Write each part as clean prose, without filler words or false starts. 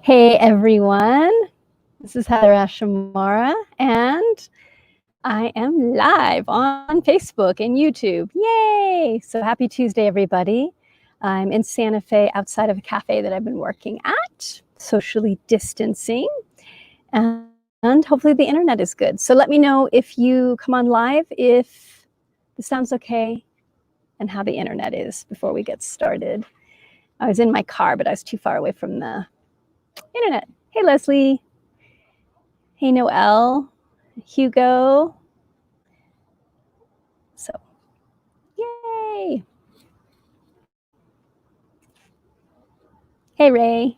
Hey everyone, this is HeatherAsh and I am live on Facebook and YouTube. Yay! So happy Tuesday, everybody. I'm in Santa Fe outside of a cafe that I've been working at, socially distancing, and hopefully the internet is good. So let me know if you come on live, if the sound's okay, and how the internet is before we get started. I was in my car, but I was too far away from the internet. Hey, Leslie. Hey, Noelle. Hugo. So, yay. Hey, Ray.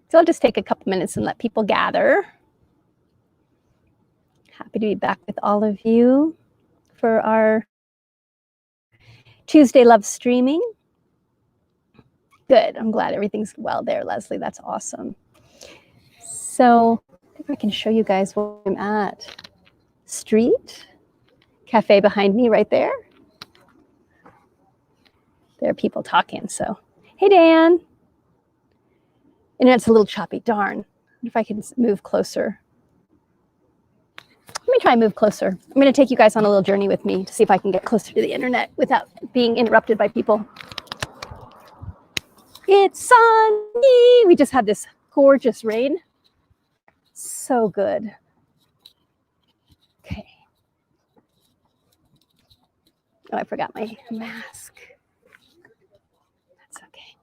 So I'll just take a couple minutes and let people gather. Happy to be back with all of you for our Tuesday Love streaming. Good. I'm glad everything's well there, Leslie. That's awesome. So I think I can show you guys where I'm at. Street. Cafe behind me right there. There are people talking. So, hey, Dan. Internet's a little choppy. Darn. If I can move closer. Let me try and move closer. I'm going to take you guys on a little journey with me to see if I can get closer to the internet without being interrupted by people. It's sunny. We just had this gorgeous rain. So good. Okay. Oh, I forgot my mask. That's okay.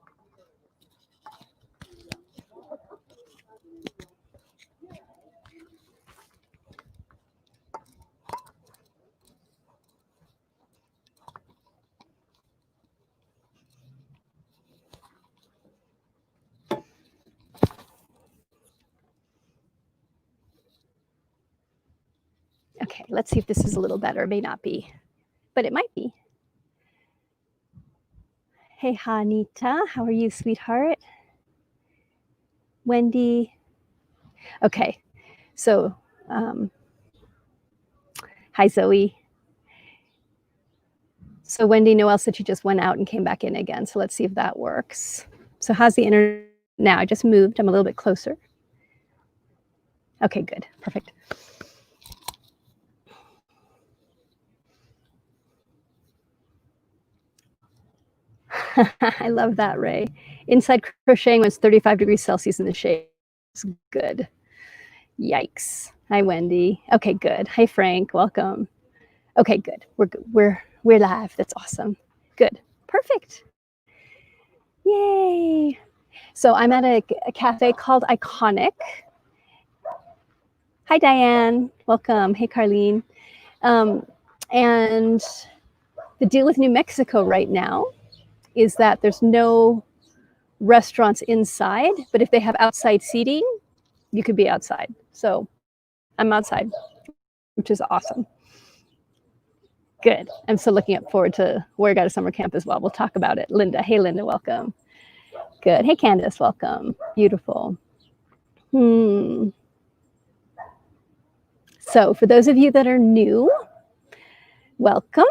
Okay, let's see if this is a little better. It may not be, but it might be. Hey, Hanita, how are you, sweetheart? Wendy. Okay, so hi, Zoe. So Wendy, Noelle said she just went out and came back in again. So let's see if that works. So how's the internet now? I just moved. I'm a little bit closer. Okay, good. Perfect. I love that, Ray. Inside crocheting was 35 degrees Celsius in the shade. It's good. Yikes. Hi, Wendy. Okay, good. Hi, Frank. Welcome. Okay, good. We're live. That's awesome. Good. Perfect. Yay. So I'm at a cafe called Iconic. Hi, Diane. Welcome. Hey, Carlene. And the deal with New Mexico right now is that there's no restaurants inside, but if they have outside seating, you could be outside. So I'm outside, which is awesome. Good. I'm still looking forward to where I got a summer camp as well. We'll talk about it. Linda. Hey, Linda. Welcome. Good. Hey, Candace. Welcome. Beautiful. So for those of you that are new, welcome.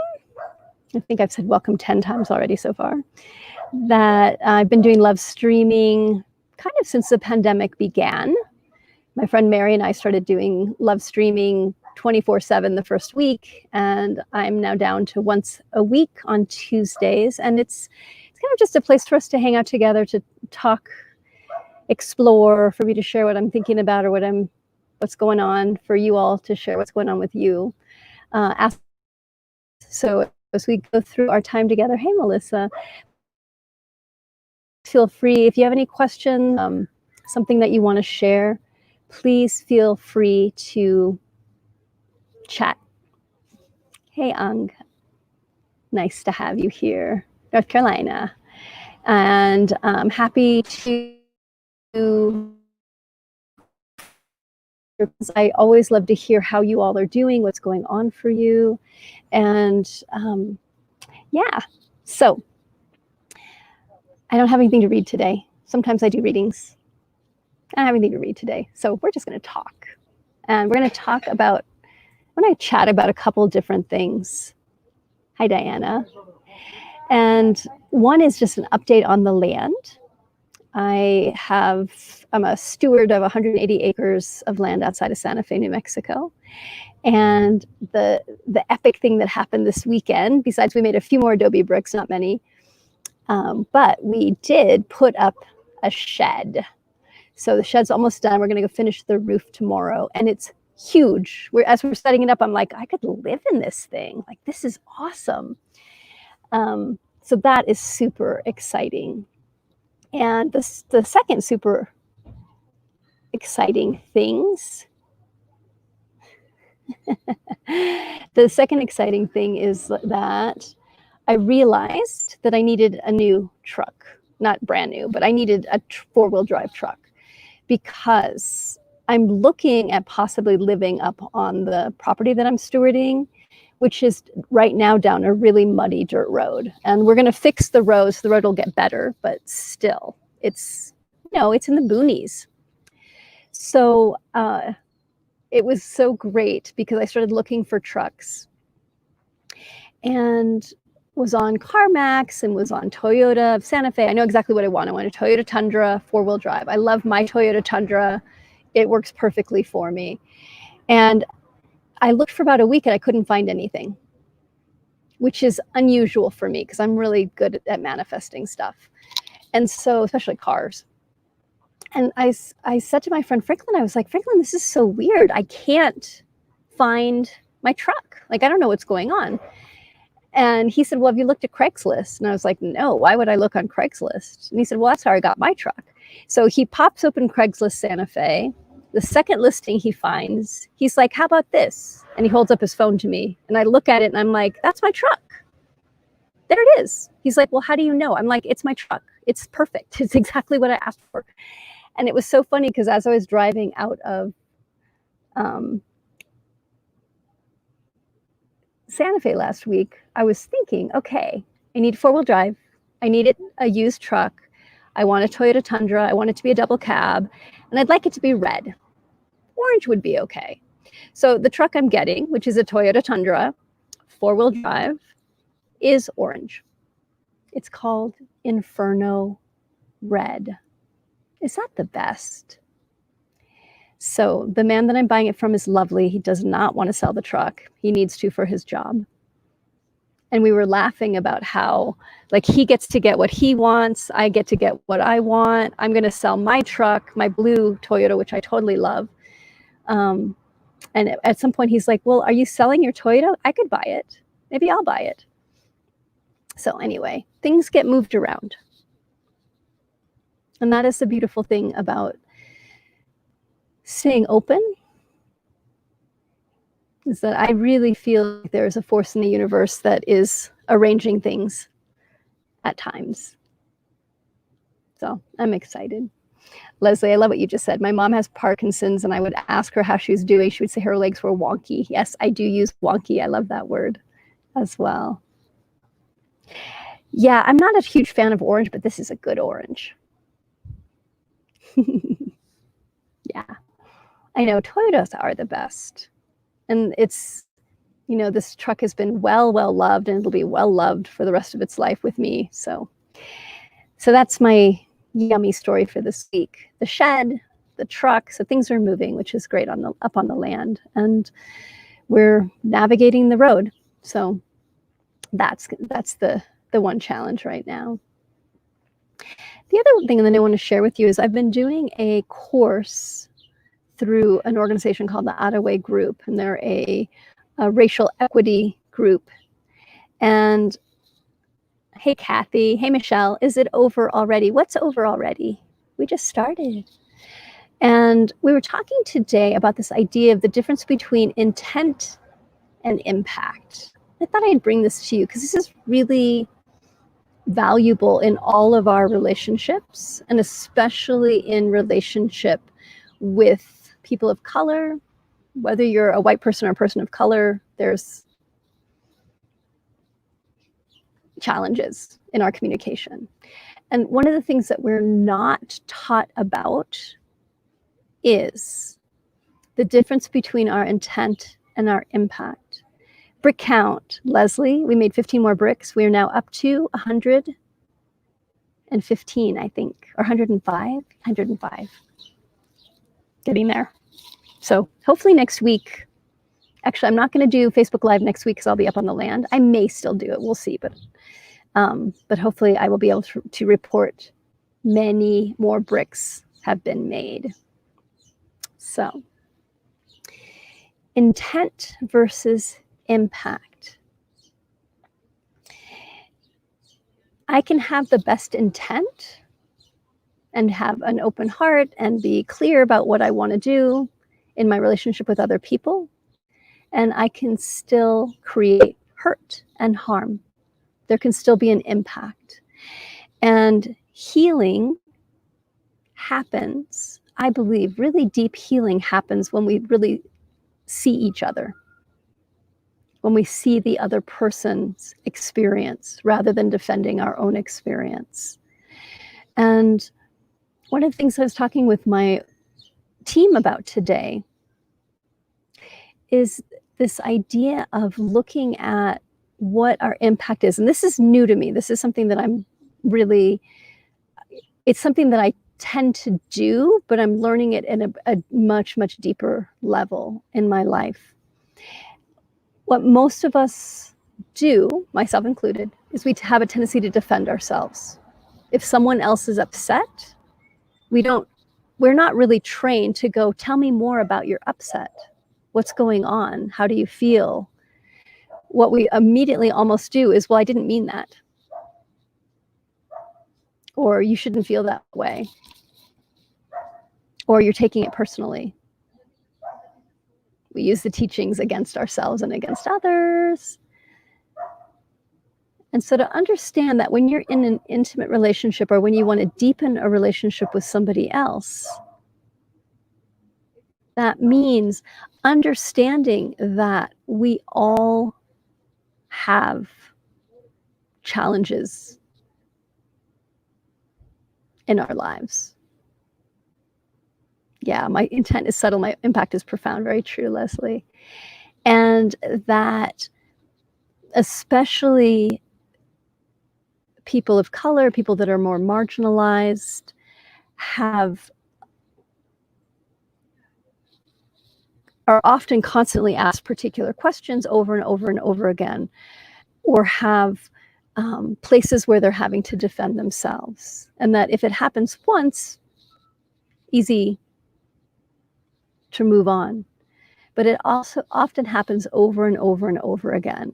I think I've said welcome 10 times already so far. That I've been doing love streaming kind of since the pandemic began. My friend Mary and I started doing love streaming 24/7 the first week, and I'm now down to once a week on Tuesdays. And it's kind of just a place for us to hang out together, to talk, explore, for me to share what I'm thinking about or what's going on, for you all to share what's going on with you. So as we go through our time together, hey, Melissa, feel free, if you have any questions, something that you want to share, please feel free to chat. Hey, Ang, nice to have you here, North Carolina. And I'm happy to, I always love to hear how you all are doing, what's going on for you. And yeah, so I don't have anything to read today. Sometimes I do readings. I don't have anything to read today. So we're just going to talk. And we're going to talk about, I'm going to chat about a couple different things. Hi, Diana. And one is just an update on the land. I'm a steward of 180 acres of land outside of Santa Fe, New Mexico. And the epic thing that happened this weekend, besides we made a few more adobe bricks, not many, but we did put up a shed. So the shed's almost done. We're going to go finish the roof tomorrow, and it's huge. As we're setting it up, I'm like, I could live in this thing. Like, this is awesome. So that is super exciting. And the second super exciting things, the second exciting thing is that I realized that I needed a new truck. Not brand new, but I needed a four-wheel drive truck, because I'm looking at possibly living up on the property that I'm stewarding, which is right now down a really muddy dirt road. And we're going to fix the road, so the road will get better, but still, it's in the boonies. So it was so great because I started looking for trucks and was on CarMax and was on Toyota of Santa Fe. I know exactly what I want. I want a Toyota Tundra four-wheel drive. I love my Toyota Tundra. It works perfectly for me. And I looked for about a week and I couldn't find anything, which is unusual for me because I'm really good at manifesting stuff. And so, especially cars. And I said to my friend Franklin, I was like, Franklin, this is so weird. I can't find my truck. Like, I don't know what's going on. And he said, well, have you looked at Craigslist? And I was like, no, why would I look on Craigslist? And he said, well, that's how I got my truck. So he pops open Craigslist Santa Fe. The second listing he finds, he's like, how about this? And he holds up his phone to me. And I look at it and I'm like, that's my truck. There it is. He's like, well, how do you know? I'm like, it's my truck. It's perfect. It's exactly what I asked for. And it was so funny because as I was driving out of Santa Fe last week, I was thinking, okay, I need four-wheel drive. I needed a used truck. I want a Toyota Tundra. I want it to be a double cab. And I'd like it to be red. Orange would be okay. So the truck I'm getting, which is a Toyota Tundra, four-wheel drive, is orange. It's called Inferno Red. Is that the best? So the man that I'm buying it from is lovely. He does not want to sell the truck. He needs to for his job. And we were laughing about how, like, he gets to get what he wants. I get to get what I want. I'm going to sell my truck, my blue Toyota, which I totally love. And at some point he's like, well, are you selling your Toyota? I could buy it. Maybe I'll buy it. So anyway, things get moved around. And that is the beautiful thing about staying open, is that I really feel like there's a force in the universe that is arranging things at times. So I'm excited. Leslie, I love what you just said. My mom has Parkinson's, and I would ask her how she was doing. She would say her legs were wonky. Yes, I do use wonky. I love that word as well. Yeah, I'm not a huge fan of orange, but this is a good orange. Yeah, I know Toyotas are the best. And it's, this truck has been well loved, and it'll be well loved for the rest of its life with me. So that's my yummy story for this week. The shed, the truck, so things are moving, which is great up on the land, and we're navigating the road. So that's the one challenge right now. The other thing that I want to share with you is I've been doing a course through an organization called the Ottaway Group, and they're a racial equity group. And hey, Kathy, hey, Michelle, is it over already? What's over already? We just started. And we were talking today about this idea of the difference between intent and impact. I thought I'd bring this to you because this is really valuable in all of our relationships, and especially in relationship with people of color. Whether you're a white person or a person of color, there's challenges in our communication. And one of the things that we're not taught about is the difference between our intent and our impact. Brick count, Leslie, we made 15 more bricks. We are now up to 100 115, I think, or 105. Getting there. So hopefully next week, actually, I'm not going to do Facebook Live next week because I'll be up on the land. I may still do it. We'll see. But hopefully I will be able to report many more bricks have been made. So intent versus impact. I can have the best intent and have an open heart and be clear about what I want to do in my relationship with other people. And I can still create hurt and harm. There can still be an impact. And healing happens, I believe, really deep healing happens when we really see each other, when we see the other person's experience rather than defending our own experience. And one of the things I was talking with my team about today is this idea of looking at what our impact is. And this is new to me. This is something that it's something that I tend to do, but I'm learning it in a much, much deeper level in my life. What most of us do, myself included, is we have a tendency to defend ourselves. If someone else is upset, we're not really trained to go, tell me more about your upset. What's going on? How do you feel? What we immediately almost do is, well, I didn't mean that. Or you shouldn't feel that way. Or you're taking it personally. We use the teachings against ourselves and against others. And so to understand that when you're in an intimate relationship or when you want to deepen a relationship with somebody else, that means understanding that we all have challenges in our lives. Yeah, my intent is subtle, my impact is profound. Very true, Leslie. And that especially people of color, people that are more marginalized, are often constantly asked particular questions over and over and over again, or have places where they're having to defend themselves. And that if it happens once, easy to move on. But it also often happens over and over and over again.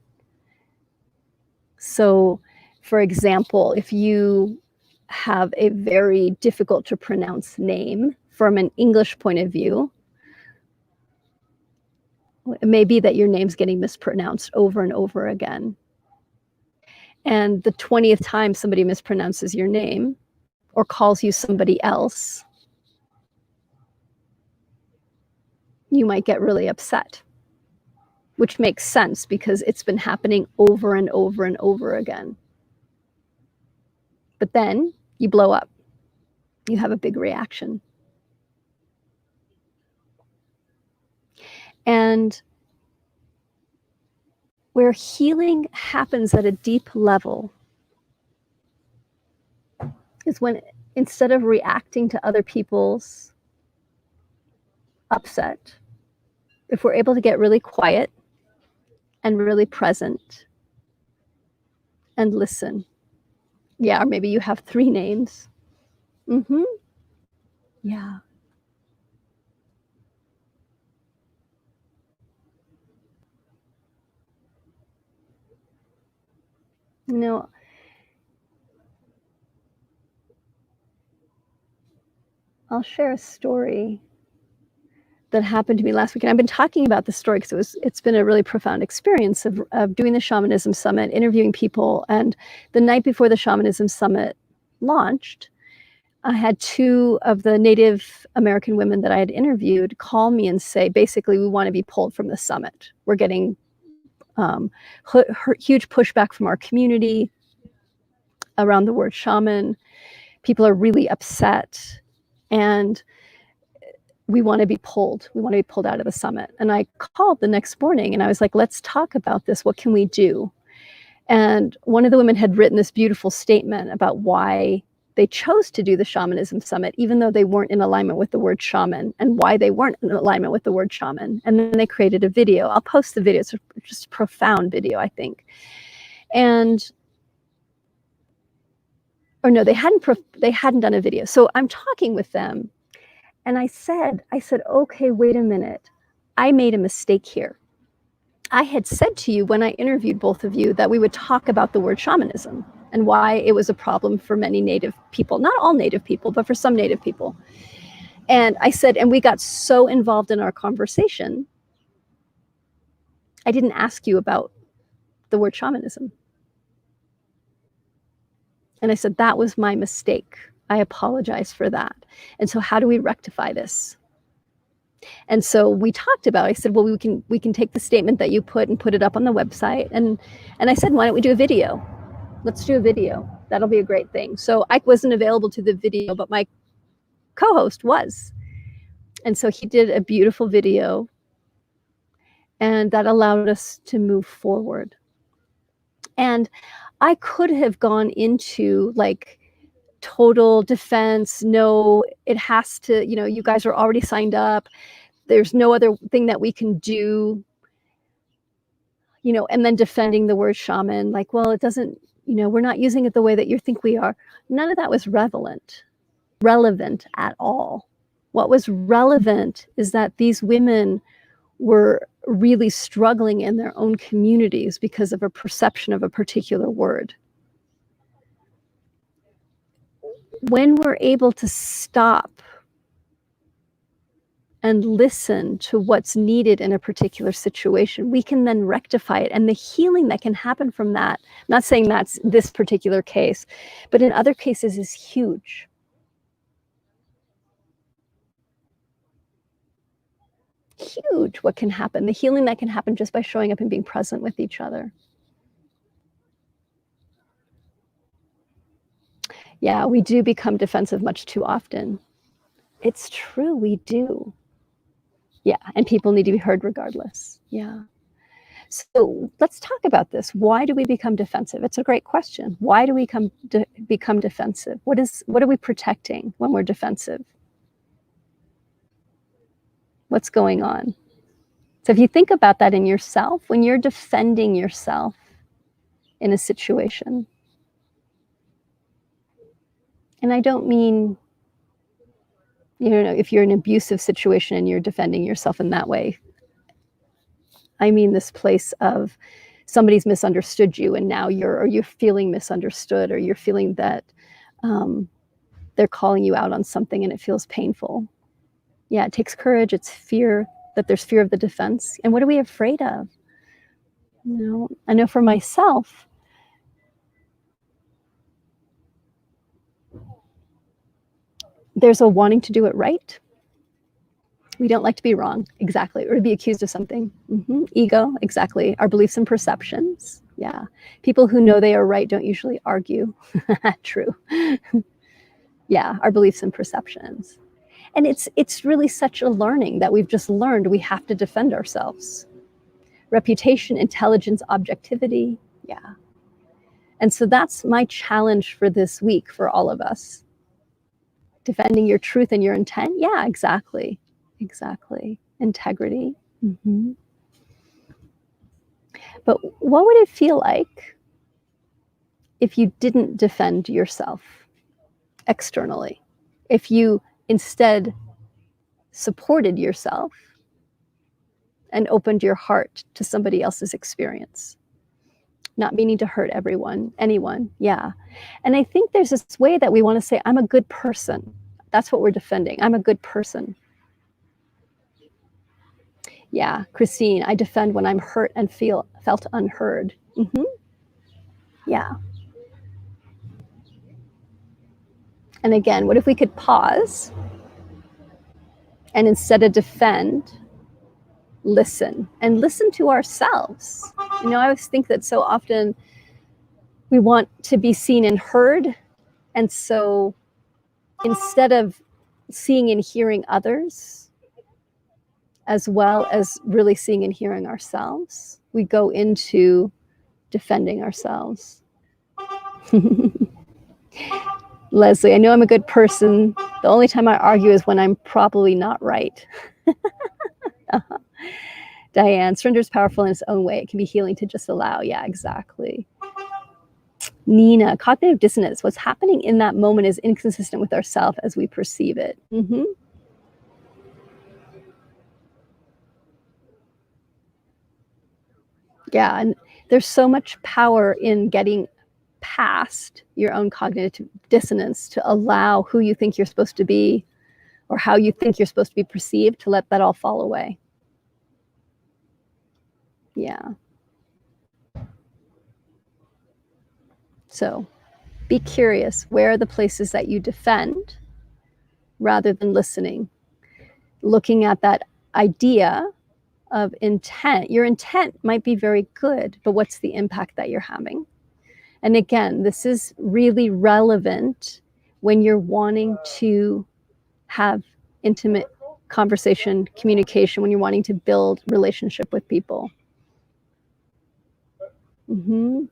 So, for example, if you have a very difficult to pronounce name from an English point of view, it may be that your name's getting mispronounced over and over again. And the 20th time somebody mispronounces your name or calls you somebody else, you might get really upset, which makes sense because it's been happening over and over and over again. But then you blow up. You have a big reaction. And where healing happens at a deep level is when, instead of reacting to other people's upset, if we're able to get really quiet and really present and listen. Yeah, or maybe you have 3 names. Yeah. No. I'll share a story that happened to me last week. And I've been talking about this story because it's been a really profound experience of doing the Shamanism Summit, interviewing people. And the night before the Shamanism Summit launched, I had 2 of the Native American women that I had interviewed call me and say, basically, we want to be pulled from the summit. We're getting huge pushback from our community around the word shaman. People are really upset. And we want to be pulled. We want to be pulled out of the summit. And I called the next morning and I was like, let's talk about this. What can we do? And one of the women had written this beautiful statement about why they chose to do the shamanism summit, even though they weren't in alignment with the word shaman, and why they weren't in alignment with the word shaman. And then they created a video. I'll post the video. It's just a profound video, I think. And, or no, they hadn't done a video. So I'm talking with them, and I said, okay, wait a minute. I made a mistake here. I had said to you when I interviewed both of you that we would talk about the word shamanism and why it was a problem for many Native people, not all Native people, but for some Native people. And I said, and we got so involved in our conversation, I didn't ask you about the word shamanism. And I said, that was my mistake. I apologize for that. And so how do we rectify this? And so we talked about, I said, well, we can take the statement that you put and put it up on the website. And I said, why don't we do a video? Let's do a video. That'll be a great thing. So I wasn't available to the video, but my co-host was. And so he did a beautiful video, and that allowed us to move forward. And I could have gone into like total defense. No, it has to, you guys are already signed up. There's no other thing that we can do, and then defending the word shaman, like, well, it doesn't, we're not using it the way that you think we are. None of that was relevant at all. What was relevant is that these women were really struggling in their own communities because of a perception of a particular word. When we're able to stop and listen to what's needed in a particular situation, we can then rectify it. And the healing that can happen from that, I'm not saying that's this particular case, but in other cases is huge. Huge what can happen, the healing that can happen just by showing up and being present with each other. Yeah, we do become defensive much too often. It's true, we do. Yeah, and people need to be heard regardless. Yeah. So let's talk about this. Why do we become defensive? It's a great question. Why do we become defensive? What are we protecting when we're defensive? What's going on? So if you think about that in yourself, when you're defending yourself in a situation, and I don't mean, if you're in an abusive situation and you're defending yourself in that way, I mean this place of somebody's misunderstood you, and now you're feeling misunderstood, or you're feeling that they're calling you out on something and it feels painful. Yeah, it takes courage. It's fear, that there's fear of the defense. And what are we afraid of? I know for myself, there's a wanting to do it right. We don't like to be wrong, exactly, or to be accused of something. Ego, exactly. Our beliefs and perceptions. Yeah. People who know they are right don't usually argue. True. Yeah, our beliefs and perceptions. And it's really such a learning that we've just learned we have to defend ourselves. Reputation, intelligence, objectivity. Yeah. And so that's my challenge for this week for all of us. Defending your truth and your intent. Yeah, exactly. Exactly. Integrity. But what would it feel like if you didn't defend yourself externally? If you instead supported yourself and opened your heart to somebody else's experience, not meaning to hurt anyone. Yeah. And I think there's this way that we want to say, I'm a good person. That's what we're defending. I'm a good person. Yeah, Christine, I defend when I'm hurt and felt unheard. Yeah. And again, what if we could pause and instead of defend, listen, and listen to ourselves? I always think that so often we want to be seen and heard. And so instead of seeing and hearing others, as well as really seeing and hearing ourselves, we go into defending ourselves. Leslie, I know I'm a good person. The only time I argue is when I'm probably not right. Diane, surrender is powerful in its own way. It can be healing to just allow. Yeah, exactly. Nina, cognitive dissonance. What's happening in that moment is inconsistent with ourselves as we perceive it. Mm-hmm. Yeah, and there's so much power in getting past your own cognitive dissonance to allow who you think you're supposed to be or how you think you're supposed to be perceived, to let that all fall away. Yeah. So be curious. Where are the places that you defend rather than listening? Looking at that idea of intent. Your intent might be very good, but what's the impact that you're having? And again, this is really relevant when you're wanting to have intimate conversation, communication, when you're wanting to build relationship with people. Mm-hmm.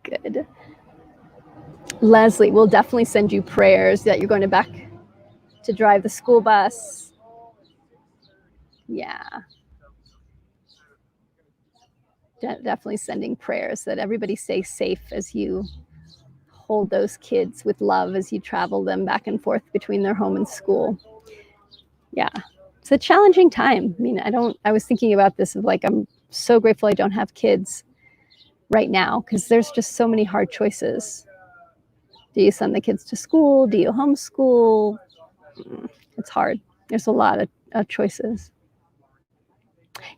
Good. Leslie, we'll definitely send you prayers that you're going to back to drive the school bus. Yeah. Definitely sending prayers that everybody stays safe as you hold those kids with love as you travel them back and forth between their home and school. Yeah. It's a challenging time. I mean, I was thinking about this of like, I'm so grateful I don't have kids right now because there's just so many hard choices. Do you send the kids to school? Do you homeschool? It's hard. There's a lot of choices.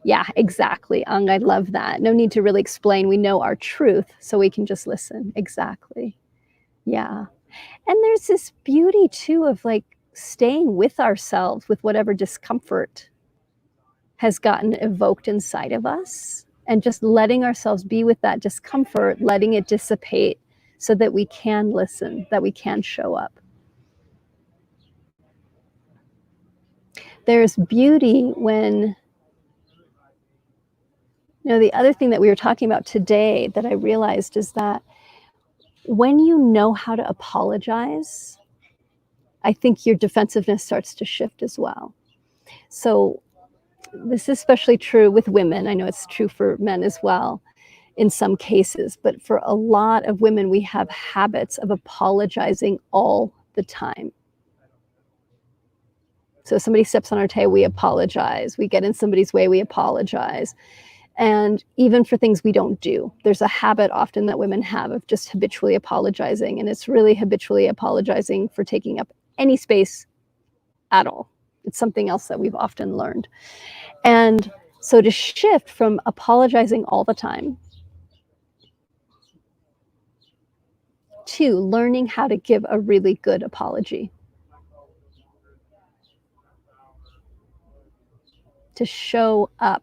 Yeah, exactly. Ang, I love that. No need to really explain. We know our truth, so we can just listen. Exactly. Yeah. And there's this beauty too of like staying with ourselves with whatever discomfort has gotten evoked inside of us and just letting ourselves be with that discomfort, letting it dissipate so that we can listen, that we can show up. There's beauty when, the other thing that we were talking about today that I realized is that when you know how to apologize, I think your defensiveness starts to shift as well. So this is especially true with women. I know it's true for men as well in some cases, but for a lot of women, we have habits of apologizing all the time. So somebody steps on our toe, we apologize. We get in somebody's way, we apologize. And even for things we don't do, there's a habit often that women have of just habitually apologizing. And it's really habitually apologizing for taking up any space at all. It's something else that we've often learned. And so to shift from apologizing all the time to learning how to give a really good apology. To show up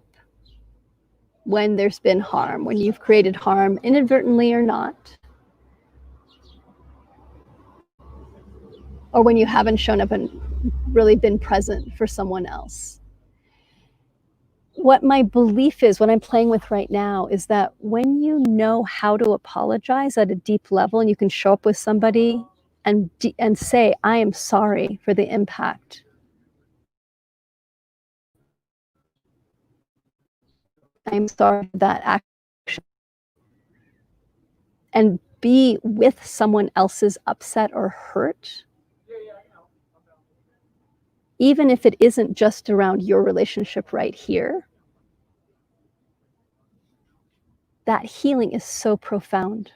when there's been harm, when you've created harm inadvertently or not, or when you haven't shown up and really been present for someone else. What my belief is, what I'm playing with right now, is that when you know how to apologize at a deep level and you can show up with somebody and say, I am sorry for the impact. I'm sorry for that action. And be with someone else's upset or hurt, even if it isn't just around your relationship right here. That healing is so profound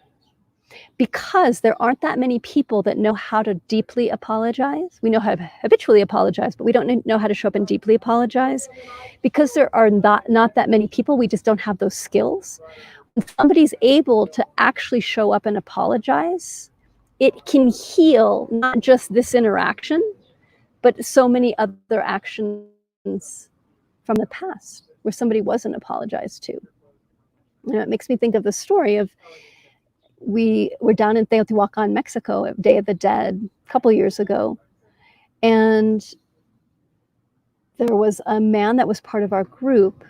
because there aren't that many people that know how to deeply apologize. We know how to habitually apologize, but we don't know how to show up and deeply apologize. Because there are not that many people, we just don't have those skills. When somebody's able to actually show up and apologize, it can heal not just this interaction, but so many other actions from the past where somebody wasn't apologized to. It makes me think of the story of, we were down in Teotihuacan, Mexico, at Day of the Dead a couple years ago, and there was a man that was part of our group,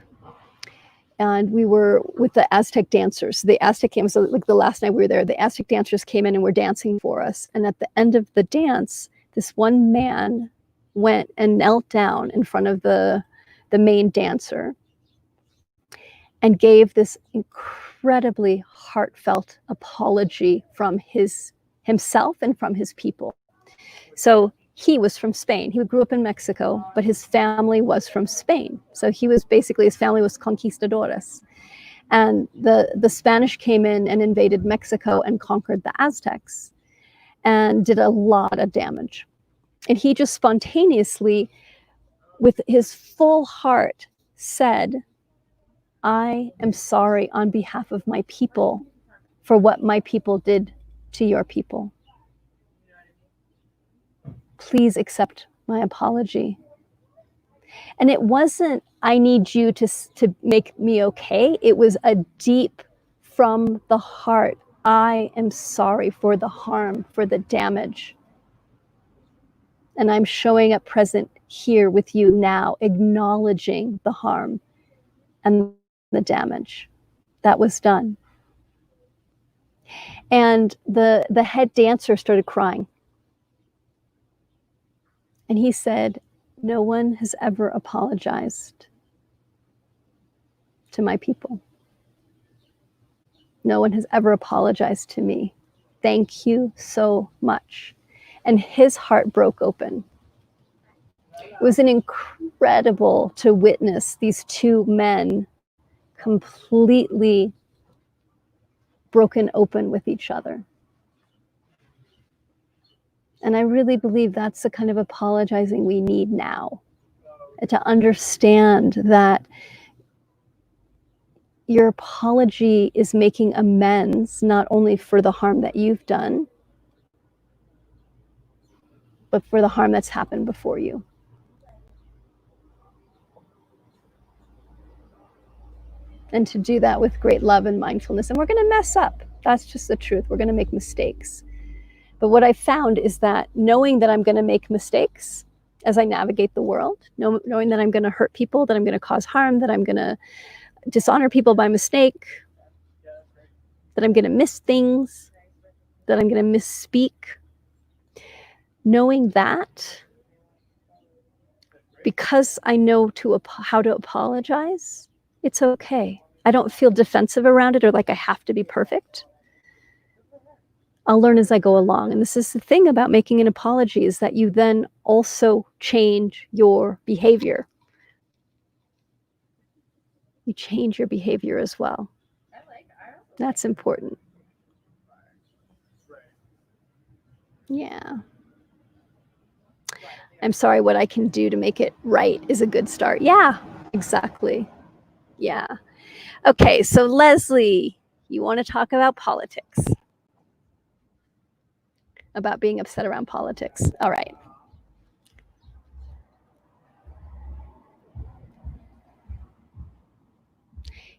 and we were with the Aztec dancers. The Aztec came, so like the last night we were there, the Aztec dancers came in and were dancing for us. And at the end of the dance, this one man went and knelt down in front of the main dancer and gave this incredibly heartfelt apology from himself and from his people. So he was from Spain. He grew up in Mexico, but his family was from Spain. So he was basically, his family was conquistadores. And the Spanish came in and invaded Mexico and conquered the Aztecs and did a lot of damage. And he just spontaneously, with his full heart, said, I am sorry on behalf of my people for what my people did to your people. Please accept my apology. And it wasn't, I need you to make me okay. It was a deep, from the heart, I am sorry for the harm, for the damage. And I'm showing up present here with you now, acknowledging the harm and the damage that was done. And the head dancer started crying. And he said, no one has ever apologized to my people. No one has ever apologized to me. Thank you so much. And his heart broke open. It was an incredible to witness these two men completely broken open with each other. And I really believe that's the kind of apologizing we need now, to understand that your apology is making amends not only for the harm that you've done, but for the harm that's happened before you. And to do that with great love and mindfulness. And we're going to mess up. That's just the truth. We're going to make mistakes. But what I found is that knowing that I'm going to make mistakes as I navigate the world, knowing that I'm going to hurt people, that I'm going to cause harm, that I'm going to dishonor people by mistake, that I'm going to miss things, that I'm going to misspeak, knowing that, because I know how to apologize, it's okay. I don't feel defensive around it or like I have to be perfect. I'll learn as I go along. And this is the thing about making an apology, is that you then also change your behavior. You change your behavior as well. That's important. Yeah. I'm sorry, what I can do to make it right is a good start. Yeah, exactly. Yeah. Okay, so Leslie, you want to talk about politics? About being upset around politics. All right.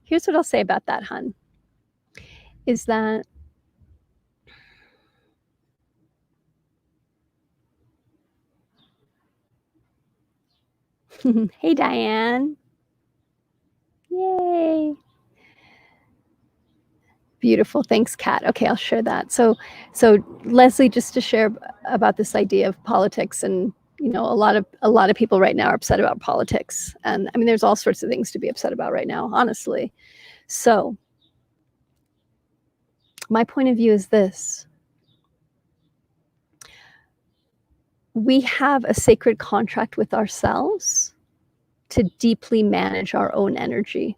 Here's what I'll say about that, hun, is that hey, Diane. Yay. Beautiful. Thanks, Kat. Okay, I'll share that. So Leslie, just to share about this idea of politics, and you know, a lot of people right now are upset about politics. And I mean, there's all sorts of things to be upset about right now, honestly. So my point of view is this. We have a sacred contract with ourselves to deeply manage our own energy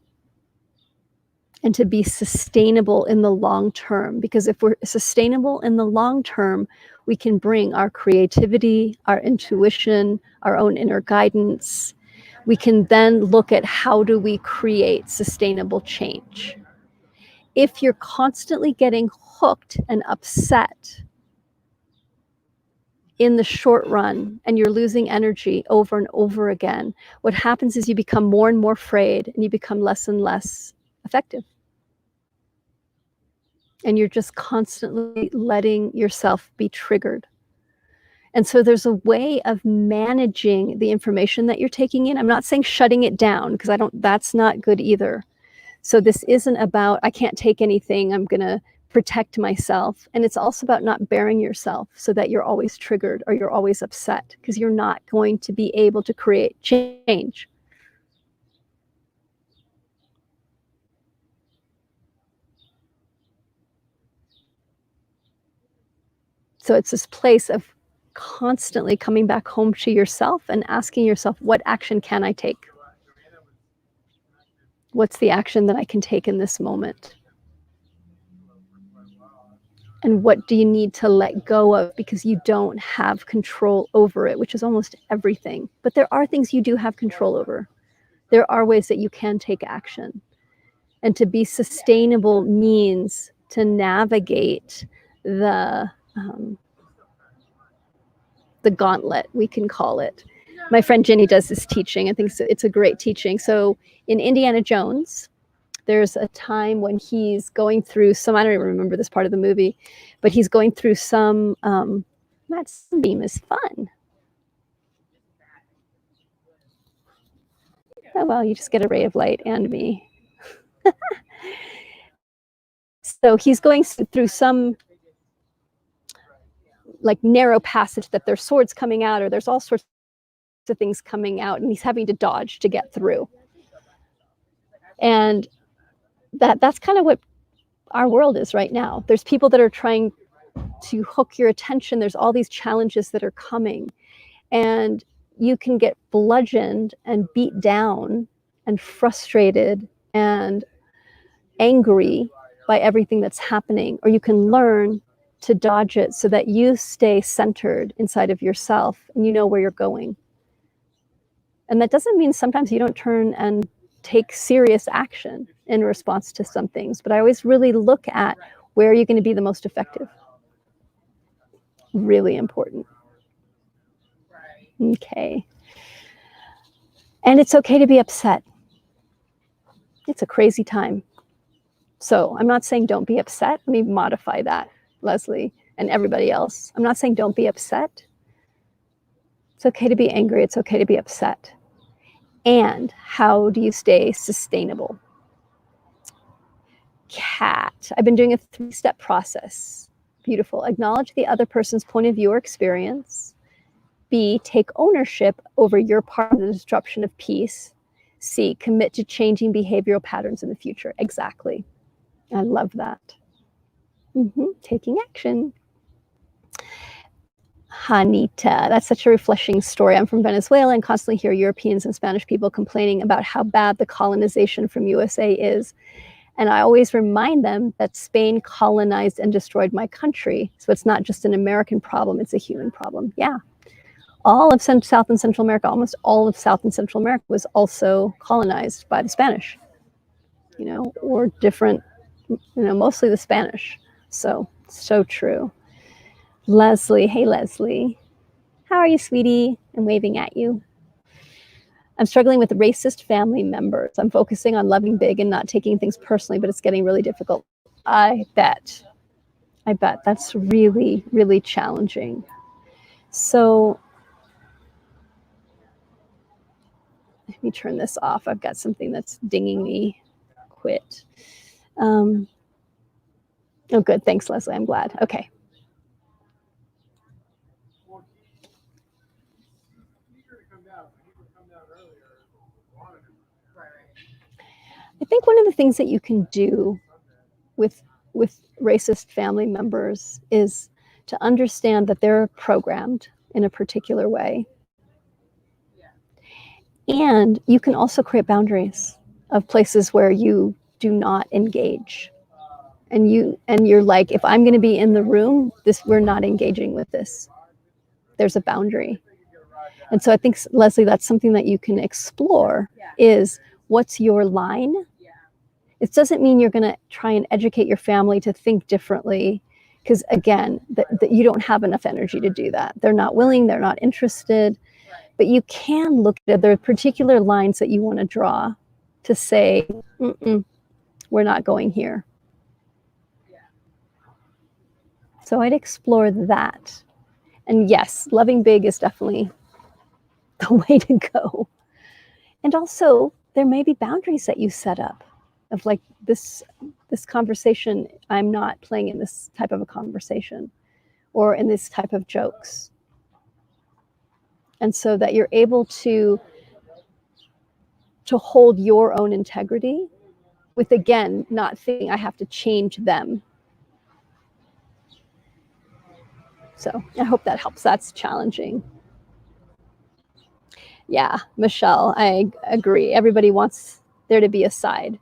and to be sustainable in the long term. Because if we're sustainable in the long term, we can bring our creativity, our intuition, our own inner guidance. We can then look at how do we create sustainable change. If you're constantly getting hooked and upset in the short run and you're losing energy over and over again, what happens is you become more and more afraid and you become less and less effective. And you're just constantly letting yourself be triggered. And so there's a way of managing the information that you're taking in. I'm not saying shutting it down, because that's not good either. So this isn't about, I can't take anything, I'm going to protect myself. And it's also about not bearing yourself so that you're always triggered or you're always upset, because you're not going to be able to create change. So it's this place of constantly coming back home to yourself and asking yourself, what action can I take? What's the action that I can take in this moment? And what do you need to let go of because you don't have control over it, which is almost everything. But there are things you do have control over. There are ways that you can take action. And to be sustainable means to navigate the gauntlet, we can call it. My friend Ginny does this teaching. I think it's a great teaching. So in Indiana Jones, there's a time when he's going through some, I don't even remember this part of the movie, but he's going through some, that sunbeam is fun. Oh, well, you just get a ray of light and me. So he's going through some like narrow passage that there's swords coming out, or there's all sorts of things coming out, and he's having to dodge to get through. And that's kind of what our world is right now. There's people that are trying to hook your attention. There's all these challenges that are coming, and you can get bludgeoned and beat down and frustrated and angry by everything that's happening, or you can learn to dodge it so that you stay centered inside of yourself and you know where you're going. And that doesn't mean sometimes you don't turn and take serious action in response to some things, but I always really look at where are you going to be the most effective. Really important. Okay. And it's okay to be upset. It's a crazy time. So I'm not saying don't be upset. Let me modify that, Leslie, and everybody else. I'm not saying don't be upset. It's okay to be angry. It's okay to be upset. And how do you stay sustainable? Cat. I've been doing a 3-step process. Beautiful. Acknowledge the other person's point of view or experience. B, take ownership over your part of the disruption of peace. C, commit to changing behavioral patterns in the future. Exactly. I love that. Taking action. Hanita, that's such a refreshing story. I'm from Venezuela and constantly hear Europeans and Spanish people complaining about how bad the colonization from USA is. And I always remind them that Spain colonized and destroyed my country. So it's not just an American problem, it's a human problem. Yeah. All of South and Central America, almost all of South and Central America was also colonized by the Spanish, or different, mostly the Spanish. So true. Leslie, hey Leslie. How are you, sweetie? I'm waving at you. I'm struggling with racist family members. I'm focusing on loving big and not taking things personally, but it's getting really difficult. I bet that's really, really challenging. So let me turn this off. I've got something that's dinging me. Quit. Oh, good. Thanks, Leslie. I'm glad. Okay. I think one of the things that you can do with racist family members is to understand that they're programmed in a particular way. And you can also create boundaries of places where you do not engage. And you're like, if I'm going to be in the room, we're not engaging with this. There's a boundary. And so I think, Leslie, that's something that you can explore is what's your line? It doesn't mean you're going to try and educate your family to think differently, because again, you don't have enough energy to do that. They're not willing, they're not interested, but you can look at the particular lines that you want to draw to say, we're not going here. So I'd explore that. And yes, loving big is definitely the way to go. And also, there may be boundaries that you set up. of like this conversation, I'm not playing in this type of a conversation or in this type of jokes. And so that you're able to hold your own integrity with, again, not thinking I have to change them. So I hope that helps. That's challenging. Yeah, Michelle, I agree. Everybody wants there to be a side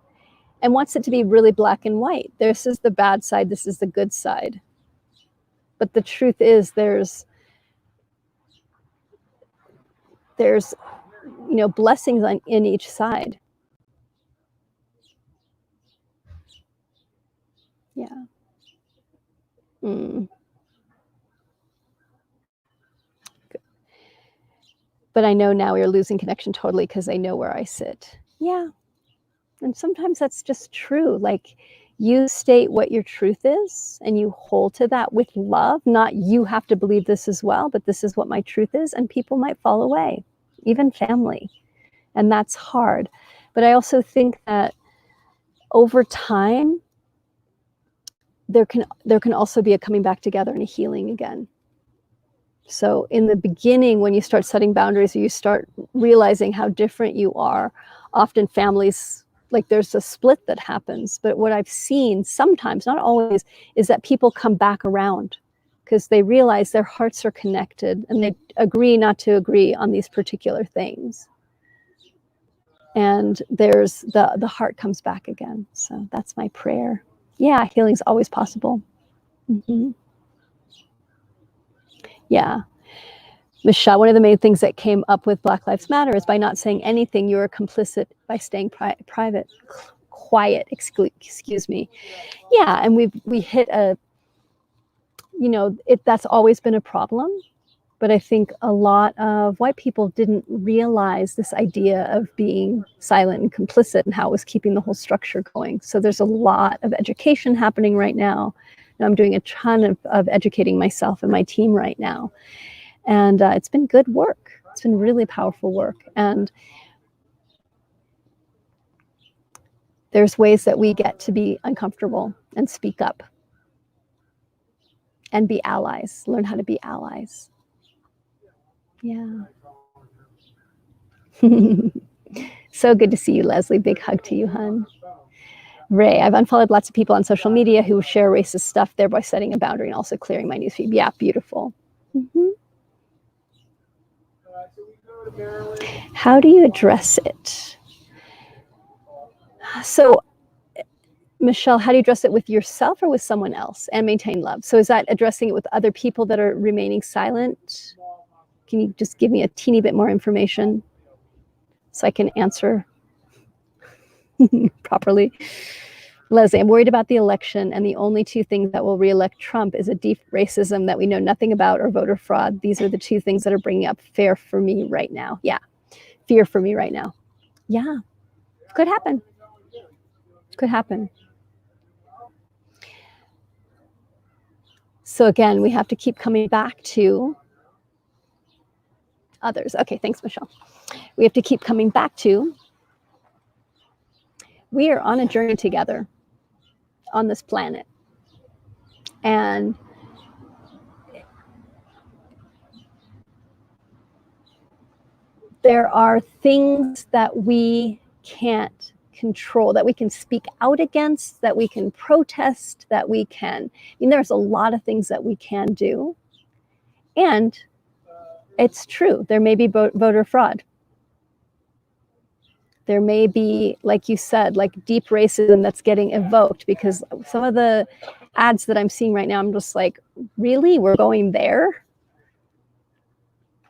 and wants it to be really black and white. This is the bad side, this is the good side. But the truth is there's blessings in each side. Yeah. Good. But I know now we're losing connection totally because I know where I sit. Yeah. And sometimes that's just true. Like, you state what your truth is and you hold to that with love, not you have to believe this as well, but this is what my truth is, and people might fall away, even family. And that's hard. But I also think that over time, there can also be a coming back together and a healing again. So in the beginning, when you start setting boundaries, or you start realizing how different you are, often families, like, there's a split that happens. But what I've seen sometimes, not always, is that people come back around because they realize their hearts are connected and they agree not to agree on these particular things. And there's the heart comes back again. So that's my prayer. Yeah, healing's always possible. Mm-hmm. Yeah. Michelle, one of the main things that came up with Black Lives Matter is by not saying anything, you're complicit by staying quiet, excuse me. Yeah, and we hit a, that's always been a problem. But I think a lot of white people didn't realize this idea of being silent and complicit and how it was keeping the whole structure going. So there's a lot of education happening right now. And I'm doing a ton of educating myself and my team right now. And it's been good work. It's been really powerful work. And there's ways that we get to be uncomfortable and speak up and be allies, learn how to be allies. Yeah. So good to see you, Leslie. Big hug to you, hun. Ray, I've unfollowed lots of people on social media who share racist stuff, thereby setting a boundary and also clearing my newsfeed. Yeah, beautiful. Mm-hmm. How do you address it? So, Michelle, how do you address it with yourself or with someone else and maintain love? So is that addressing it with other people that are remaining silent? Can you just give me a teeny bit more information so I can answer properly? Leslie, I'm worried about the election, and the only two things that will re-elect Trump is a deep racism that we know nothing about, or voter fraud. These are the two things that are bringing up fear for me right now. Yeah, fear for me right now. Yeah, could happen. Could happen. So again, we have to keep coming back to others. Okay, thanks, Michelle. We have to keep coming back to, we are on a journey together on this planet. And there are things that we can't control, that we can speak out against, that we can protest, that we can, there's a lot of things that we can do. And it's true, there may be voter fraud. There may be, like you said, like deep racism that's getting evoked, because some of the ads that I'm seeing right now, I'm just like, really? We're going there?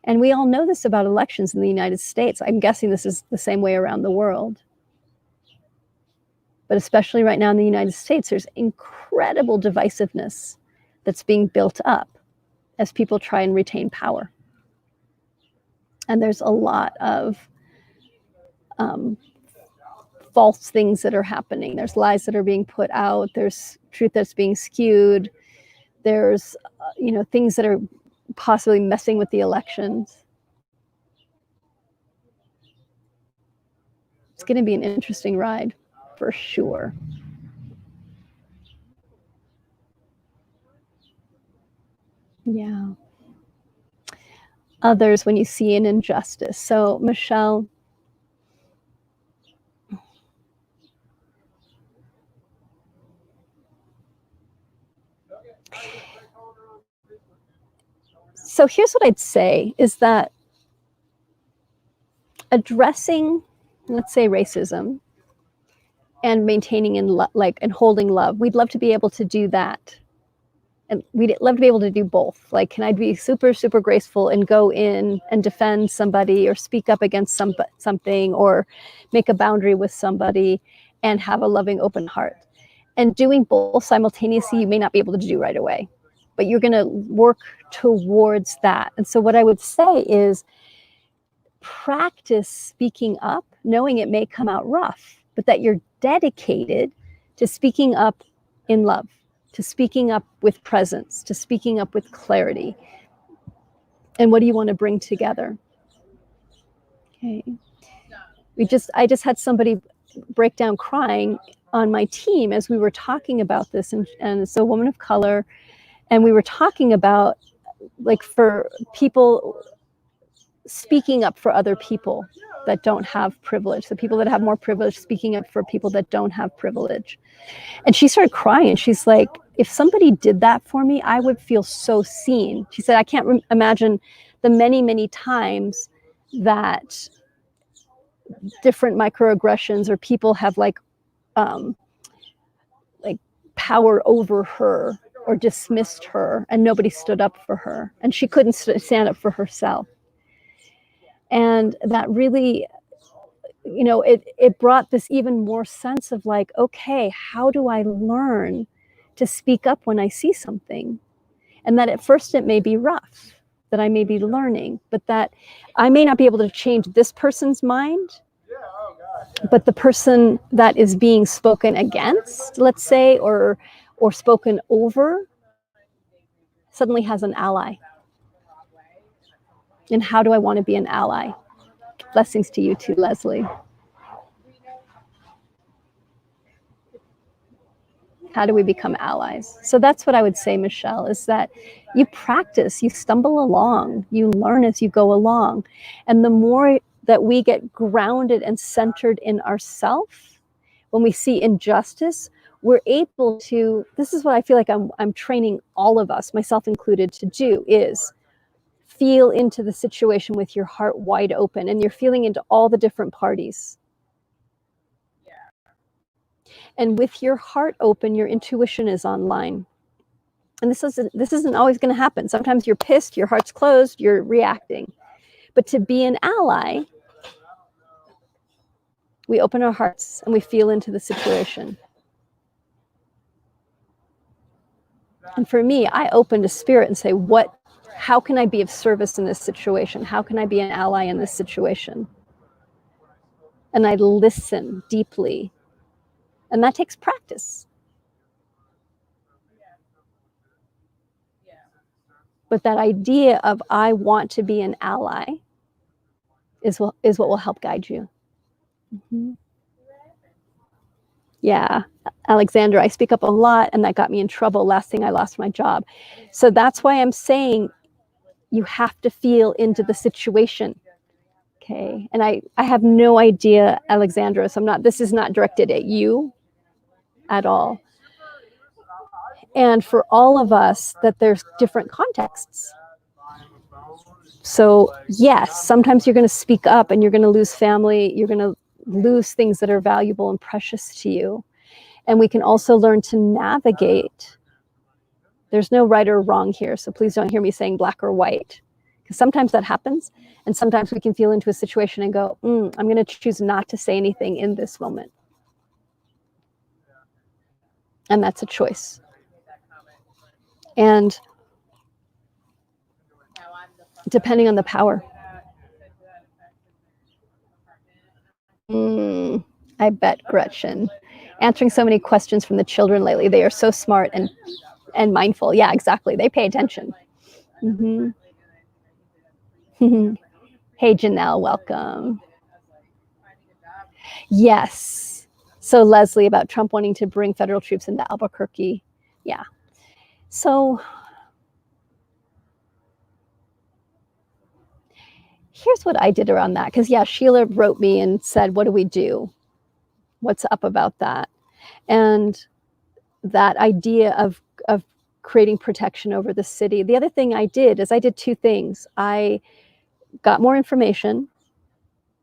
And we all know this about elections in the United States. I'm guessing this is the same way around the world. But especially right now in the United States, there's incredible divisiveness that's being built up as people try and retain power. And there's a lot of false things that are happening. There's lies that are being put out. There's truth that's being skewed. There's, things that are possibly messing with the elections. It's going to be an interesting ride for sure. Yeah. Others when you see an injustice. So, Michelle, so here's what I'd say is that addressing, let's say, racism and maintaining and holding love, we'd love to be able to do that. And we'd love to be able to do both. Like, can I be super, super graceful and go in and defend somebody or speak up against something or make a boundary with somebody and have a loving, open heart? And doing both simultaneously, you may not be able to do right away, but you're going to work towards that. And so what I would say is practice speaking up, knowing it may come out rough, but that you're dedicated to speaking up in love, to speaking up with presence, to speaking up with clarity. And what do you want to bring together? Okay. I just had somebody break down crying on my team as we were talking about this. And it's a woman of color. And we were talking about, like, for people speaking up for other people that don't have privilege, the people that have more privilege speaking up for people that don't have privilege. And she started crying. She's like, if somebody did that for me, I would feel so seen. She said, I can't imagine the many, many times that different microaggressions or people have like power over her or dismissed her and nobody stood up for her. And she couldn't stand up for herself. And that really, it brought this even more sense of like, okay, how do I learn to speak up when I see something? And that at first it may be rough, that I may be learning, but that I may not be able to change this person's mind, but the person that is being spoken against, let's say, or spoken over, suddenly has an ally. And how do I want to be an ally? Blessings to you too, Leslie. How do we become allies? So that's what I would say, Michelle, is that you practice, you stumble along, you learn as you go along. And the more that we get grounded and centered in ourselves, when we see injustice, we're able to, this is what I feel like I'm training all of us, myself included, to do, is feel into the situation with your heart wide open, and you're feeling into all the different parties. And with your heart open, your intuition is online. And this isn't always going to happen. Sometimes you're pissed, your heart's closed, you're reacting. But to be an ally, we open our hearts and we feel into the situation. And for me, I open to spirit and say, how can I be of service in this situation? How can I be an ally in this situation? And I listen deeply. And that takes practice. But that idea of I want to be an ally is what will help guide you. Mm-hmm. Yeah, Alexandra, I speak up a lot and that got me in trouble. Last thing, I lost my job. So that's why I'm saying you have to feel into the situation. Okay. And I have no idea, Alexandra, so this is not directed at you at all. And for all of us, that there's different contexts. So yes, sometimes you're going to speak up and you're going to lose family. You're going to lose things that are valuable and precious to you. And we can also learn to navigate. There's no right or wrong here. So please don't hear me saying black or white, because sometimes that happens. And sometimes we can feel into a situation and go, I'm going to choose not to say anything in this moment. And that's a choice. And depending on the power. I bet, Gretchen. Answering so many questions from the children lately. They are so smart and mindful. Yeah, exactly. They pay attention. Mm-hmm. Hey, Janelle, welcome. Yes. So Leslie, about Trump wanting to bring federal troops into Albuquerque. Yeah. So here's what I did around that. Because, yeah, Sheila wrote me and said, what do we do? What's up about that? And that idea of creating protection over the city. The other thing I did is I did two things. I got more information.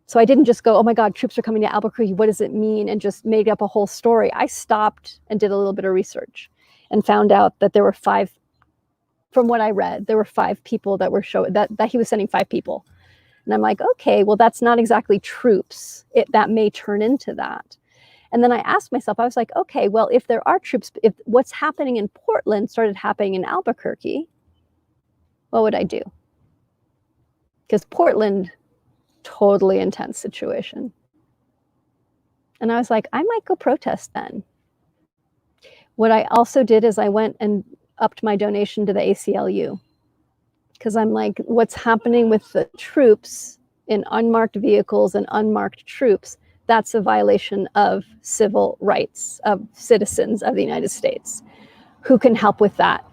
So I didn't just go, oh my God, troops are coming to Albuquerque. What does it mean? And just made up a whole story. I stopped and did a little bit of research and found out that there were 5, from what I read, there were 5 people that were showing that he was sending 5 people. And I'm like, okay, well, that's not exactly troops. That may turn into that. And then I asked myself, I was like, okay, well, if there are troops, if what's happening in Portland started happening in Albuquerque, what would I do? Because Portland, totally intense situation. And I was like, I might go protest then. What I also did is I went and upped my donation to the ACLU. Because I'm like, what's happening with the troops in unmarked vehicles and unmarked troops, that's a violation of civil rights of citizens of the United States. Who can help with that?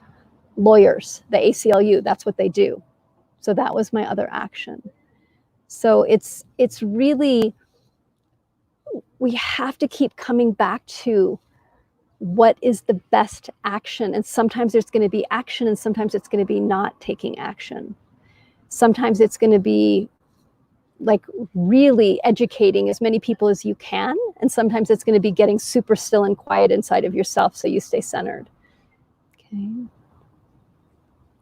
Lawyers, the ACLU, that's what they do. So that was my other action. So it's really, we have to keep coming back to what is the best action. And sometimes there's going to be action and sometimes it's going to be not taking action. Sometimes it's going to be like really educating as many people as you can. And sometimes it's going to be getting super still and quiet inside of yourself so you stay centered. Okay.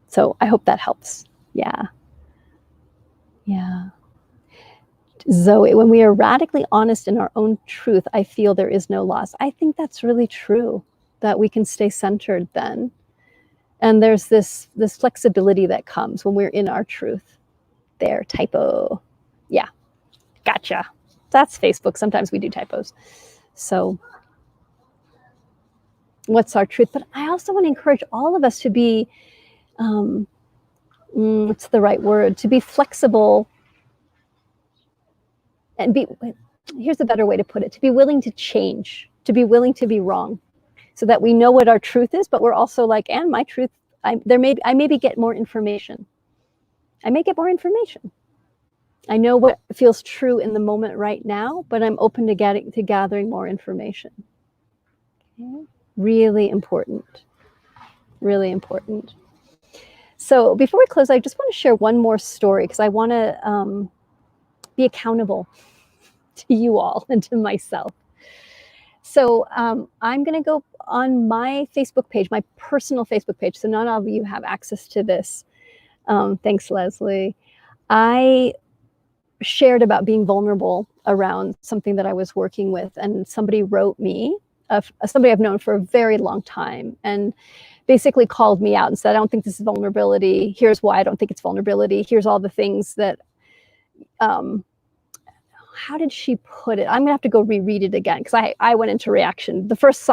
So I hope that helps. Yeah. Yeah. Zoe, when we are radically honest in our own truth, I feel there is no loss. I think that's really true, that we can stay centered then. And there's this flexibility that comes when we're in our truth. There, typo. Yeah, gotcha. That's Facebook. Sometimes we do typos. So what's our truth? But I also want to encourage all of us to be, what's the right word? To be flexible and here's a better way to put it, to be willing to change, to be willing to be wrong, so that we know what our truth is, but we're also like, and my truth, I maybe get more information. I may get more information. I know what feels true in the moment right now, but I'm open to gathering more information. Okay. Really important. Really important. So before we close, I just want to share one more story because I want to be accountable to you all and to myself. So I'm going to go on my Facebook page, my personal Facebook page. So not all of you have access to this. Thanks, Leslie. I shared about being vulnerable around something that I was working with, and somebody wrote me, somebody I've known for a very long time, and basically called me out and said, I don't think this is vulnerability. Here's why I don't think it's vulnerability. Here's all the things that, how did she put it? I'm gonna have to go reread it again because I went into reaction. The first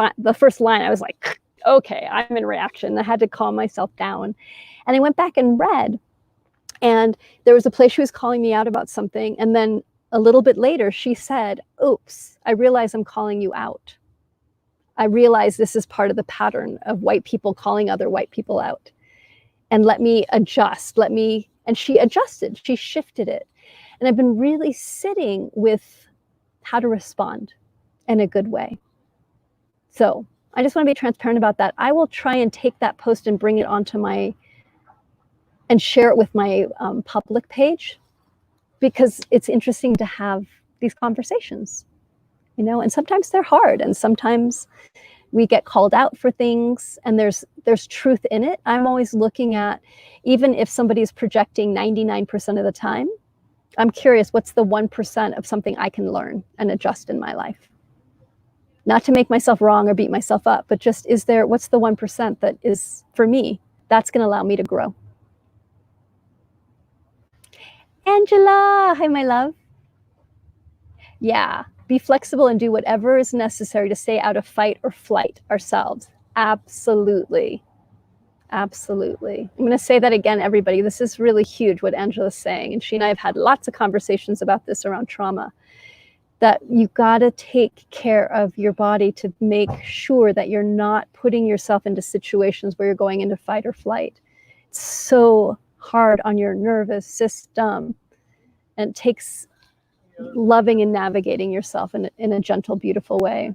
line, I was like, okay, I'm in reaction. I had to calm myself down. And I went back and read, and there was a place she was calling me out about something. And then a little bit later, she said, oops, I realize I'm calling you out. I realize this is part of the pattern of white people calling other white people out. And let me adjust, and she adjusted, she shifted it. And I've been really sitting with how to respond in a good way. So I just want to be transparent about that. I will try and take that post and bring it onto and share it with my public page, because it's interesting to have these conversations, and sometimes they're hard, and sometimes we get called out for things, and there's truth in it. I'm always looking at, even if somebody's projecting 99% of the time, I'm curious, what's the 1% of something I can learn and adjust in my life? Not to make myself wrong or beat myself up, but just what's the 1% that is, for me, that's going to allow me to grow? Angela, hi, my love. Yeah, be flexible and do whatever is necessary to stay out of fight or flight ourselves. Absolutely. Absolutely. I'm going to say that again, everybody. This is really huge what Angela's saying. And she and I have had lots of conversations about this around trauma. that you got to take care of your body to make sure that you're not putting yourself into situations where you're going into fight or flight. It's so hard on your nervous system, and it takes loving and navigating yourself in a gentle, beautiful way.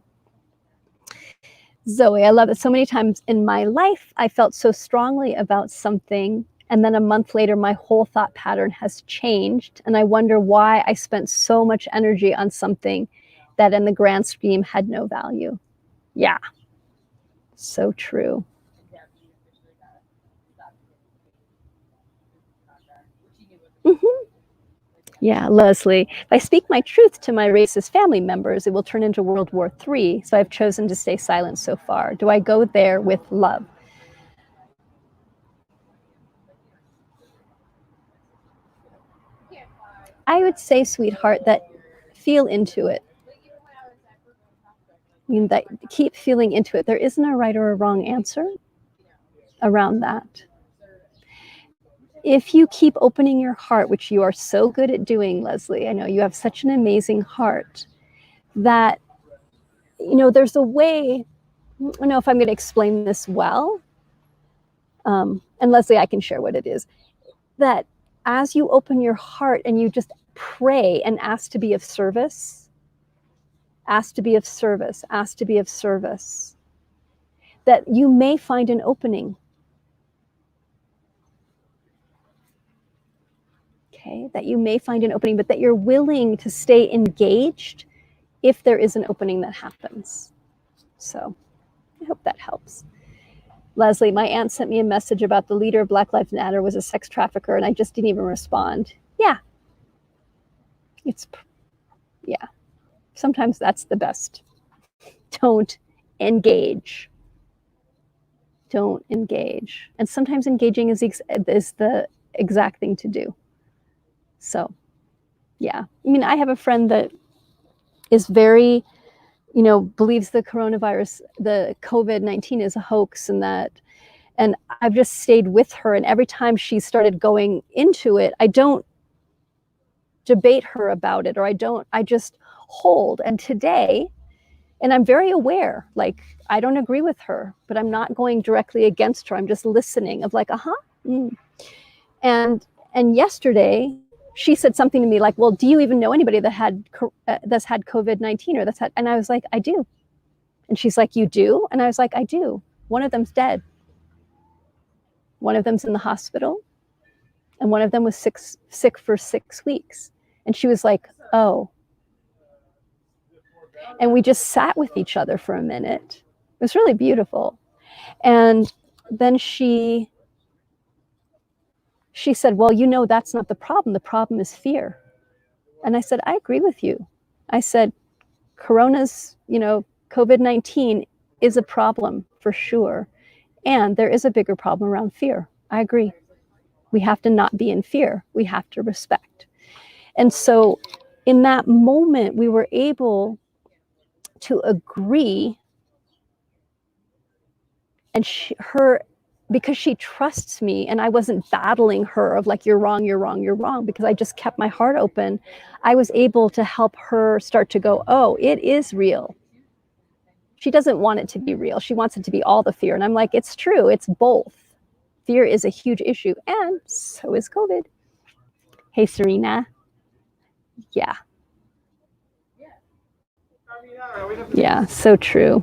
Zoe, I love it. So many times in my life, I felt so strongly about something, and then a month later, my whole thought pattern has changed, and I wonder why I spent so much energy on something that in the grand scheme had no value. Yeah, so true. Mm-hmm. Yeah, Leslie, if I speak my truth to my racist family members, it will turn into World War III, so I've chosen to stay silent so far. Do I go there with love? I would say, sweetheart, that feel into it. I mean, that keep feeling into it. There isn't a right or a wrong answer around that. If you keep opening your heart, which you are so good at doing, Leslie, I know you have such an amazing heart, that, you know, there's a way, I don't know if I'm going to explain this well, and Leslie, I can share what it is, that as you open your heart and you just pray and ask to be of service, ask to be of service, ask to be of service, that you may find an opening. Okay, that you may find an opening, but that you're willing to stay engaged if there is an opening that happens. So I hope that helps. Leslie, my aunt sent me a message about the leader of Black Lives Matter was a sex trafficker, and I just didn't even respond. Yeah. Yeah. Sometimes that's the best. Don't engage. Don't engage. And sometimes engaging is the exact thing to do. So, yeah. I mean, I have a friend that is very, you know, believes the coronavirus, the COVID-19 is a hoax, and I've just stayed with her. And every time she started going into it, I don't debate her about it, or I just hold. And today, and I'm very aware, like, I don't agree with her, but I'm not going directly against her. I'm just listening of like, And yesterday, she said something to me like, well, do you even know anybody that's had COVID-19 or and I was like, I do. And she's like, you do? And I was like, I do. One of them's dead. One of them's in the hospital, and one of them was sick for 6 weeks. And she was like, oh. And we just sat with each other for a minute. It was really beautiful. And then she said, well, you know, that's not the problem. The problem is fear. And I said, I agree with you. I said, Corona's, you know, COVID-19 is a problem for sure. And there is a bigger problem around fear. I agree. We have to not be in fear. We have to respect. And so in that moment, we were able to agree. And because she trusts me, and I wasn't battling her of like, you're wrong, you're wrong, you're wrong, because I just kept my heart open, I was able to help her start to go, oh, it is real. She doesn't want it to be real. She wants it to be all the fear. And I'm like, it's true. It's both. Fear is a huge issue, and so is COVID. Hey, Serena. Yeah. Yeah, so true.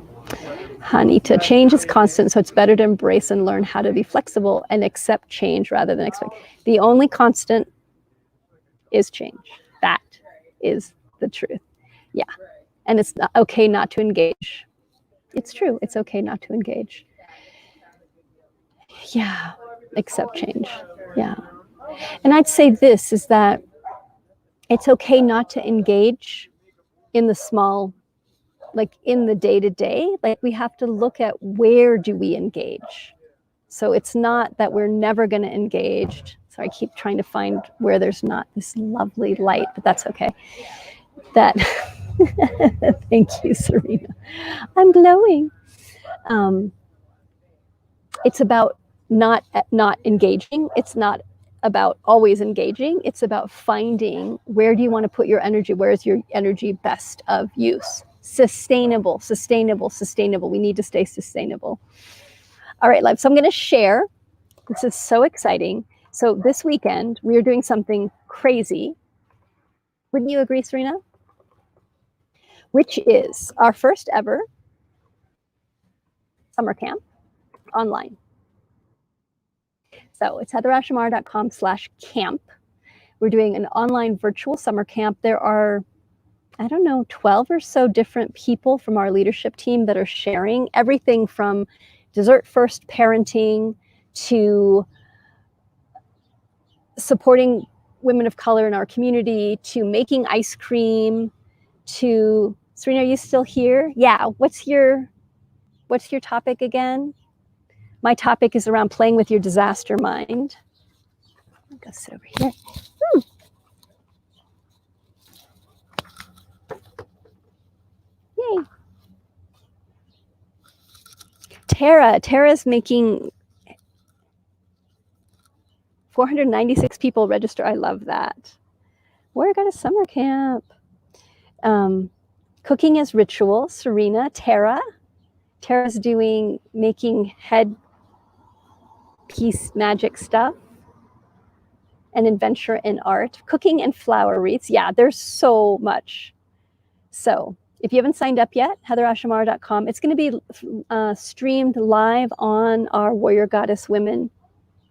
Hanita, change is constant, so it's better to embrace and learn how to be flexible and accept change rather than expect. The only constant is change. That is the truth. Yeah. And it's not okay not to engage. It's true. It's okay not to engage. Yeah. Accept change. Yeah. And I'd say this is that it's okay not to engage in the small, like in the day-to-day. Like, we have to look at where do we engage. So it's not that we're never going to engage. So I keep trying to find where there's not this lovely light, but that's okay. That thank you, Serena. I'm glowing. It's about not engaging. It's not about always engaging. It's about finding where do you want to put your energy? Where is your energy best of use? Sustainable, sustainable, sustainable. We need to stay sustainable. All right, Live. So I'm going to share. This is so exciting. So this weekend, we are doing something crazy. Wouldn't you agree, Serena? Which is our first ever summer camp online. So it's heatherashmar.com/camp. We're doing an online virtual summer camp. There are, I don't know, 12 or so different people from our leadership team that are sharing everything from dessert first parenting to supporting women of color in our community to making ice cream to, Serena, are you still here? Yeah. What's your topic again? My topic is around playing with your disaster mind. I'll go sit over here. Yay. Tara's making 496 people register. I love that. We're got a summer camp. Cooking as ritual, Serena, Tara's making head piece magic stuff, and adventure in art, cooking and flower wreaths. Yeah, there's so much. So if you haven't signed up yet, heatherashmar.com. It's going to be streamed live on our Warrior Goddess Women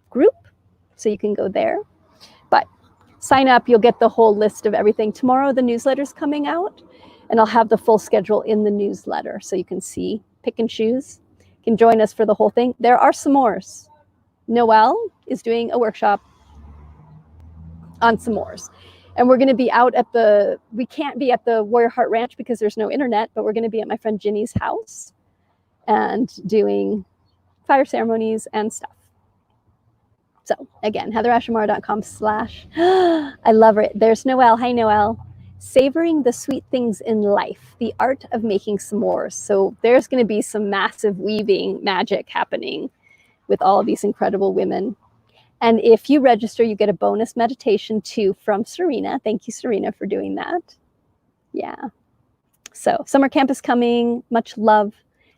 group, so you can go there. But sign up, you'll get the whole list of everything. Tomorrow the newsletter's coming out, and I'll have the full schedule in the newsletter, so you can see, pick and choose. You can join us for the whole thing. There are s'mores. Noelle is doing a workshop on s'mores. And we're going to be out at we can't be at the Warrior Heart Ranch because there's no internet, but we're going to be at my friend Ginny's house and doing fire ceremonies and stuff. So again, heatherashmar.com/ I love it. There's Noelle. Hi, Noelle. Savoring the sweet things in life, the art of making s'mores. So there's going to be some massive weaving magic happening with all of these incredible women. And if you register, you get a bonus meditation too from Serena. Thank you, Serena, for doing that. Yeah. So summer camp is coming. Much love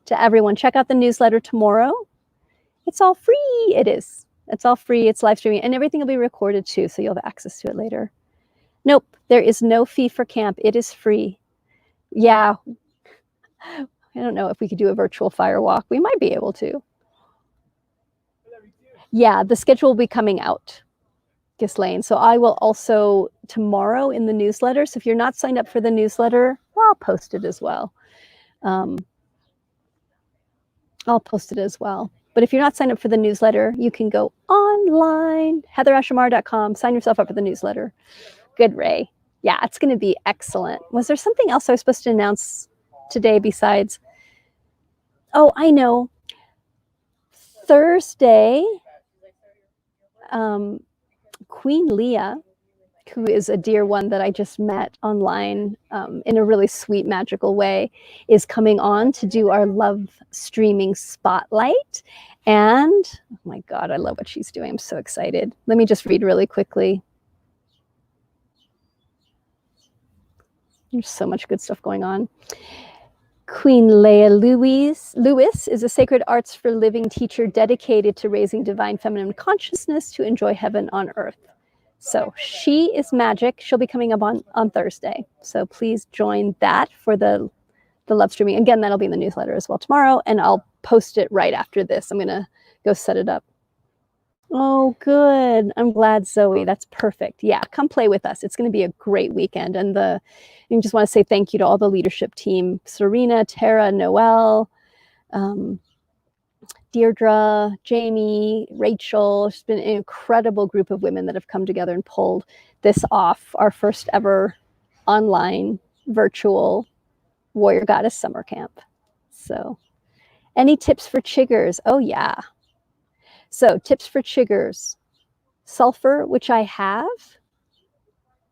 to everyone. Check out the newsletter tomorrow. It's all free. It is. It's all free. It's live streaming, and everything will be recorded too, so you'll have access to it later. Nope, there is no fee for camp. It is free. Yeah. I don't know if we could do a virtual fire walk. We might be able to. Yeah, the schedule will be coming out, Ghislaine. So I will also tomorrow in the newsletter. So if you're not signed up for the newsletter, well, I'll post it as well. But if you're not signed up for the newsletter, you can go online, heatherashmar.com, sign yourself up for the newsletter. Good, Ray. Yeah, it's going to be excellent. Was there something else I was supposed to announce today besides? Oh, I know. Thursday, Queen Leah, who is a dear one that I just met online in a really sweet, magical way, is coming on to do our love streaming spotlight. And oh my God, I love what she's doing. I'm so excited. Let me just read really quickly. There's so much good stuff going on. Queen Leah Lewis is a sacred arts for living teacher dedicated to raising divine feminine consciousness to enjoy heaven on earth. So she is magic. She'll be coming up on Thursday. So please join that for the love streaming. Again, that'll be in the newsletter as well tomorrow, and I'll post it right after this. I'm going to go set it up. Oh, good. I'm glad, Zoe. That's perfect. Yeah, come play with us. It's going to be a great weekend. And I just want to say thank you to all the leadership team, Serena, Tara, Noelle, Deirdre, Jamie, Rachel. It's been an incredible group of women that have come together and pulled this off, our first ever online virtual Warrior Goddess Summer Camp. So any tips for chiggers? Oh, yeah. So tips for chiggers. Sulfur, which I have.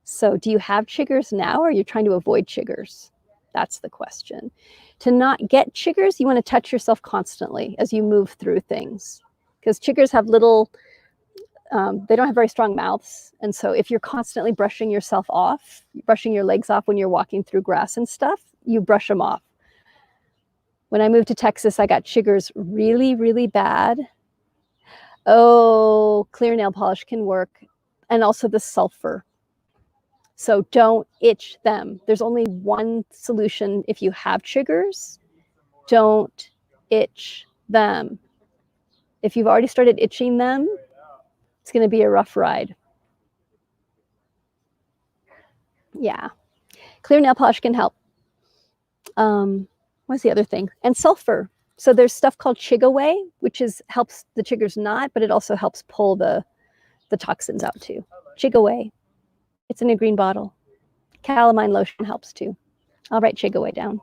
So do you have chiggers now, or are you trying to avoid chiggers? That's the question. To not get chiggers, you want to touch yourself constantly as you move through things, because chiggers have little they don't have very strong mouths. And so if you're constantly brushing yourself off, brushing your legs off when you're walking through grass and stuff, you brush them off. When I moved to Texas, I got chiggers really, really bad. Oh, clear nail polish can work. And also the sulfur. So don't itch them. There's only one solution if you have chiggers. Don't itch them. If you've already started itching them, it's going to be a rough ride. Yeah. Clear nail polish can help. What's the other thing? And sulfur. So there's stuff called Chiggaway, which helps the chiggers not, but it also helps pull the toxins out too. Chiggaway. It's in a green bottle. Calamine lotion helps too. I'll write Chiggaway down.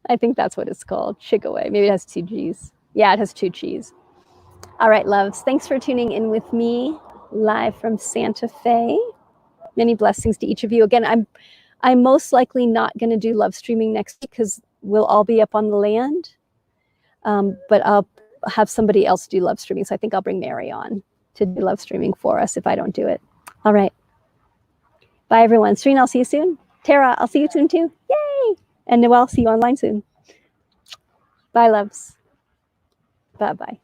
I think that's what it's called, Chiggaway. Maybe it has 2 G's. Yeah, it has 2 G's. All right, loves. Thanks for tuning in with me live from Santa Fe. Many blessings to each of you. Again, I'm most likely not going to do love streaming next week because we'll all be up on the land. But I'll have somebody else do love streaming. So I think I'll bring Mary on to do love streaming for us if I don't do it. All right. Bye, everyone. Serena, I'll see you soon. Tara, I'll see you soon too. Yay! And Noelle, see you online soon. Bye, loves. Bye-bye.